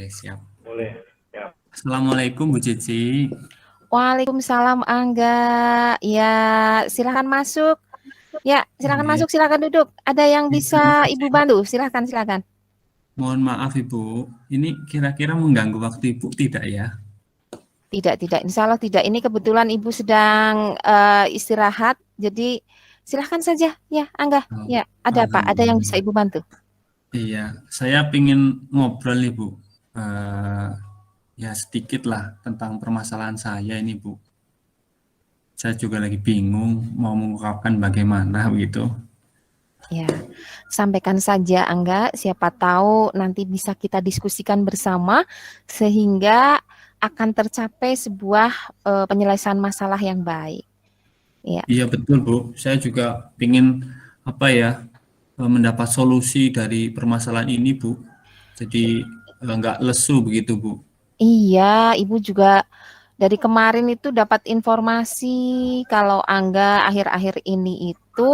siap. Boleh. Ya. Assalamualaikum Bu Cici. Waalaikumsalam Angga. Ya, silakan masuk. Ya, silakan Iya. masuk, silakan duduk. Ada yang bisa Ibu bantu? Silakan, silakan. Mohon maaf Ibu, ini kira-kira mengganggu waktu Ibu tidak ya? Tidak. Insya Allah tidak. Ini kebetulan Ibu sedang istirahat. Jadi silakan saja. Ya, Angga. Oh, Ya, ada apa? Ada yang bisa Ibu bantu? Iya, saya ingin ngobrol nih Bu. Ya sedikit lah tentang permasalahan saya ini Bu. Saya juga lagi bingung mau mengungkapkan bagaimana begitu. Ya, sampaikan saja Angga. Siapa tahu nanti bisa kita diskusikan bersama sehingga akan tercapai sebuah penyelesaian masalah yang baik. Ya. Iya betul Bu, saya juga ingin mendapat solusi dari permasalahan ini Bu. Jadi nggak lesu begitu Bu. Iya, Ibu juga dari kemarin itu dapat informasi kalau Angga akhir-akhir ini itu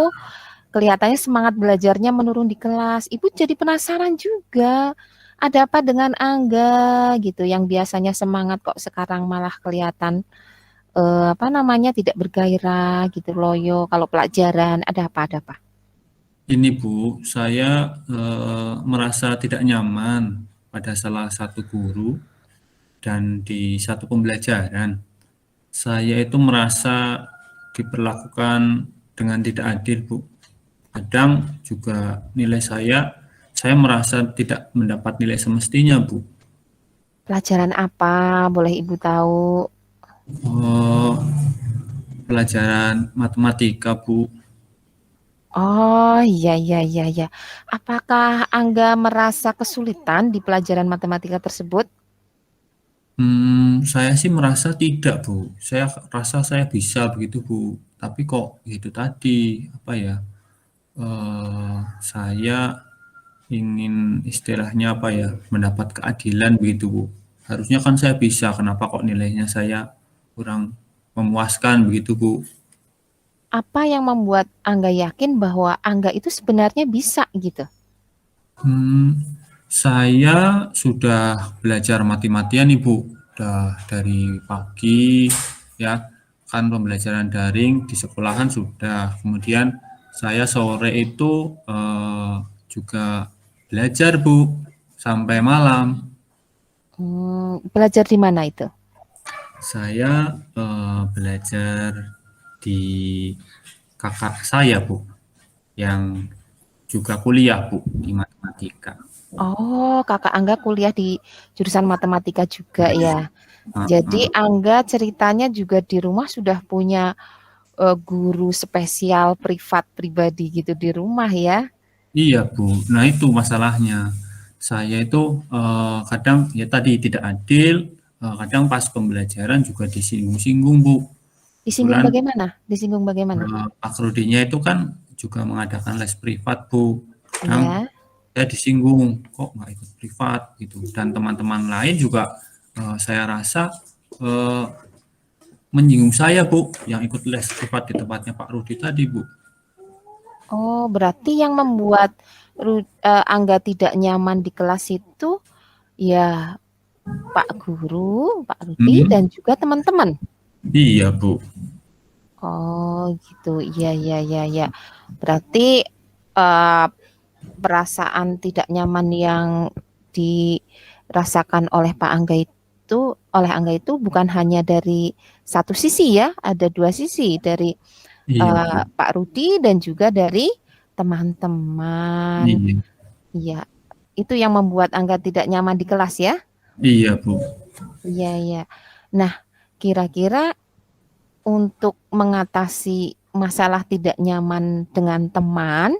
kelihatannya semangat belajarnya menurun di kelas. Ibu jadi penasaran juga. Ada apa dengan Angga gitu yang biasanya semangat kok sekarang malah kelihatan tidak bergairah gitu, loyo kalau pelajaran. Ada apa? Ini Bu, saya merasa tidak nyaman pada salah satu guru dan di satu pembelajaran. Saya itu merasa diperlakukan dengan tidak adil Bu. Kadang juga nilai saya merasa tidak mendapat nilai semestinya Bu. Pelajaran apa? Boleh Ibu tahu? Pelajaran matematika Bu. Oh iya. Apakah Angga merasa kesulitan di pelajaran matematika tersebut? Saya sih merasa tidak Bu. Saya rasa saya bisa begitu Bu. Tapi kok gitu tadi saya ingin istilahnya mendapat keadilan begitu Bu. Harusnya kan saya bisa. Kenapa kok nilainya saya kurang memuaskan begitu Bu? Apa yang membuat Angga yakin bahwa Angga itu sebenarnya bisa gitu? Saya sudah belajar mati-matian nih Bu. Udah dari pagi ya, kan pembelajaran daring di sekolahan sudah. Kemudian saya sore itu juga belajar Bu sampai malam. Belajar di mana itu? Saya belajar di kakak saya Bu, yang juga kuliah Bu di matematika. Oh, kakak Angga kuliah di jurusan matematika juga ya. Jadi Angga ceritanya juga di rumah sudah punya guru spesial privat pribadi gitu di rumah ya. Iya Bu, nah itu masalahnya. Saya itu kadang ya tadi tidak adil, kadang pas pembelajaran juga disinggung-singgung Bu. Disinggung Kebetulan bagaimana? Disinggung bagaimana? Pak Rudinya itu kan juga mengadakan les privat Bu. Kadang Ya. saya disinggung, kok nggak ikut privat gitu. Dan teman-teman lain juga saya rasa menyinggung saya Bu, yang ikut les privat di tempatnya Pak Rudi tadi Bu. Oh, berarti yang membuat Angga tidak nyaman di kelas itu ya Pak Guru, Pak Rudi, dan juga teman-teman. Iya Bu. Oh gitu, iya. Berarti perasaan tidak nyaman yang dirasakan oleh Angga itu bukan hanya dari satu sisi ya, ada dua sisi dari Iya, Pak Rudi dan juga dari teman-teman. iya, Iya, itu yang membuat Angga tidak nyaman di kelas ya? iya Bu. Iya. Nah, kira-kira untuk mengatasi masalah tidak nyaman dengan teman,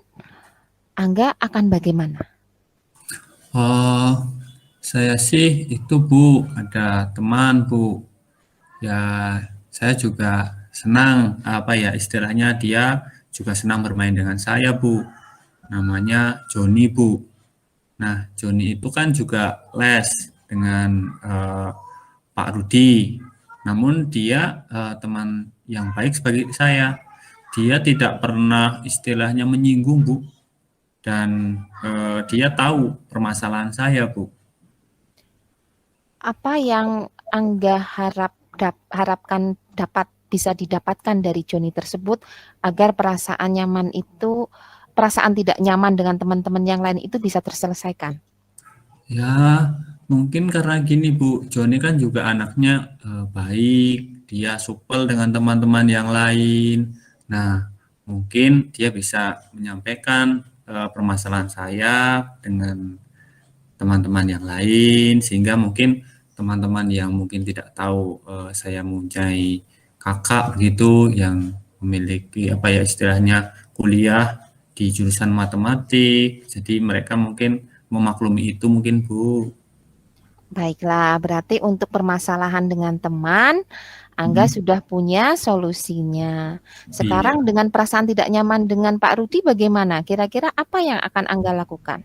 Angga akan bagaimana? Saya sih itu Bu, ada teman Bu. Ya, saya juga senang istilahnya dia juga senang bermain dengan saya Bu. Namanya Joni Bu. Nah, Joni itu kan juga les dengan Pak Rudi. Namun dia teman yang baik sebagai saya. Dia tidak pernah istilahnya menyinggung Bu. Dan dia tahu permasalahan saya Bu. apa yang Angga harapkan dapat bisa didapatkan dari Joni tersebut agar perasaan tidak nyaman dengan teman-teman yang lain itu bisa terselesaikan? Ya, mungkin karena gini Bu, Joni kan juga anaknya baik, dia supel dengan teman-teman yang lain. Nah, mungkin dia bisa menyampaikan permasalahan saya dengan teman-teman yang lain, sehingga mungkin teman-teman yang mungkin tidak tahu saya mempunyai kakak begitu yang memiliki apa ya istilahnya kuliah di jurusan matematik, jadi mereka mungkin memaklumi itu mungkin Bu. Baiklah, berarti untuk permasalahan dengan teman, Angga Hmm, sudah punya solusinya. iya. Sekarang dengan perasaan tidak nyaman dengan Pak Rudi bagaimana? Kira-kira apa yang akan Angga lakukan?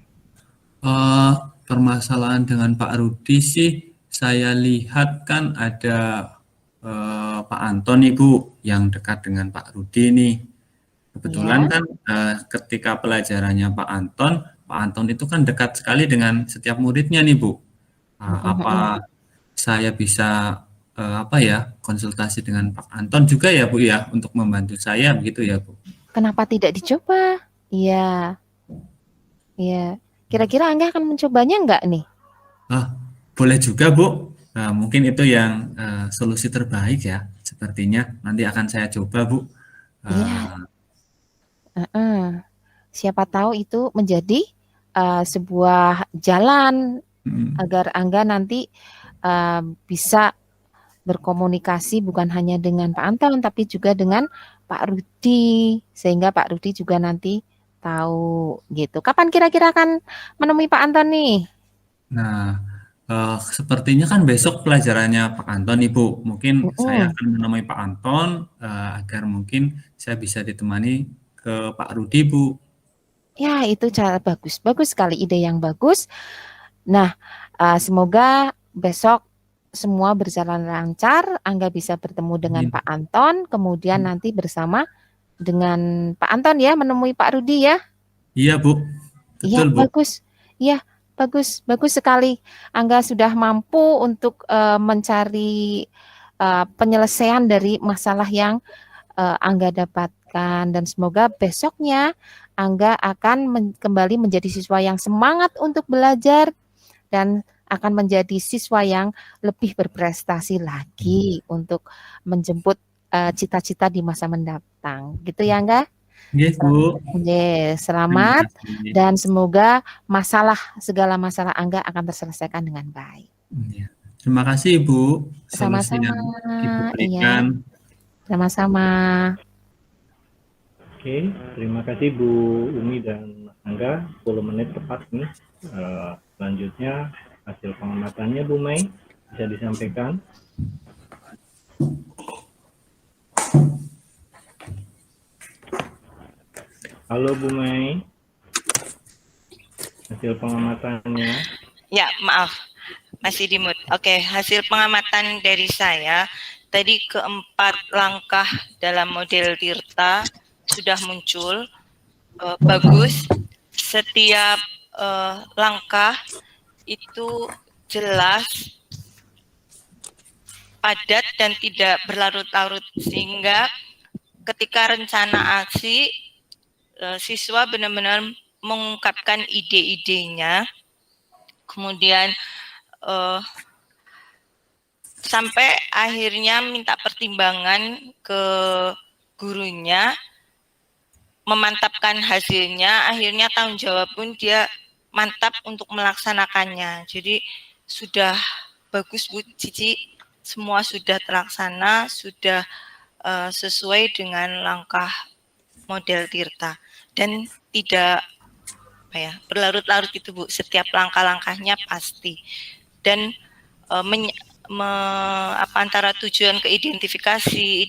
Eh, Permasalahan dengan Pak Rudi sih, saya lihat kan ada Pak Anton Ibu yang dekat dengan Pak Rudi nih. Kebetulan Ya. kan ketika pelajarannya Pak Anton itu kan dekat sekali dengan setiap muridnya nih Bu. Apa saya bisa apa ya konsultasi dengan Pak Anton juga ya Bu ya untuk membantu saya begitu ya Bu. Kenapa tidak dicoba? Iya, iya. Kira-kira Angga akan mencobanya enggak nih? Ah, boleh juga Bu. Nah, mungkin itu yang solusi terbaik ya. Sepertinya nanti akan saya coba Bu. Iya, Eh, heeh. Siapa tahu itu menjadi sebuah jalan mm, agar Angga nanti bisa berkomunikasi bukan hanya dengan Pak Anton tapi juga dengan Pak Rudi sehingga Pak Rudi juga nanti tahu gitu. Kapan kira-kira akan menemui Pak Anton nih? Nah, sepertinya kan besok pelajarannya Pak Anton Ibu. Mungkin saya Mm-mm. akan menemui Pak Anton agar mungkin saya bisa ditemani ke Pak Rudi Bu. Ya, itu cara bagus. Bagus sekali ide yang bagus. Nah, semoga besok semua berjalan lancar, Angga bisa bertemu dengan Amin. Pak Anton, kemudian nanti bersama dengan Pak Anton ya menemui Pak Rudi ya. Iya Bu, Iya, betul Bu. bagus. Iya, bagus, bagus sekali. Angga sudah mampu untuk mencari penyelesaian dari masalah yang Angga dapatkan dan semoga besoknya Angga akan kembali menjadi siswa yang semangat untuk belajar dan akan menjadi siswa yang lebih berprestasi lagi untuk menjemput cita-cita di masa mendatang. Gitu ya, Angga? Iya Bu. Terima Selamat kasih. dan semoga segala masalah Angga akan terselesaikan dengan baik. Iya. Terima kasih Ibu, solusi Sama-sama, yang Ibu iya, berikan. sama-sama. Oke, terima kasih Bu Umi dan Mas Angga. 10 menit tepat nih. Selanjutnya hasil pengamatannya Bu Mai bisa disampaikan. Halo Bu Mai, hasil pengamatannya. Ya, maaf, masih di mute. Oke, hasil pengamatan dari saya, tadi keempat langkah dalam model Tirta sudah muncul. Bagus, setiap langkah itu jelas, padat, dan tidak berlarut-larut. Sehingga ketika rencana aksi, siswa benar-benar mengungkapkan ide-idenya, kemudian sampai akhirnya minta pertimbangan ke gurunya, memantapkan hasilnya, akhirnya tanggung jawab pun dia mantap untuk melaksanakannya. Jadi sudah bagus Bu Cici, semua sudah terlaksana, sudah sesuai dengan langkah model Tirta dan tidak berlarut-larut itu Bu, setiap langkah-langkahnya pasti dan antara tujuan ke identifikasi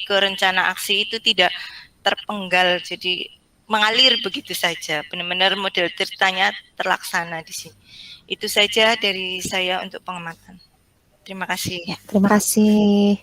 ke rencana aksi itu tidak terpenggal, jadi mengalir begitu saja, benar-benar model ceritanya terlaksana di sini. Itu saja dari saya untuk pengamatan. Terima kasih. Ya, terima kasih.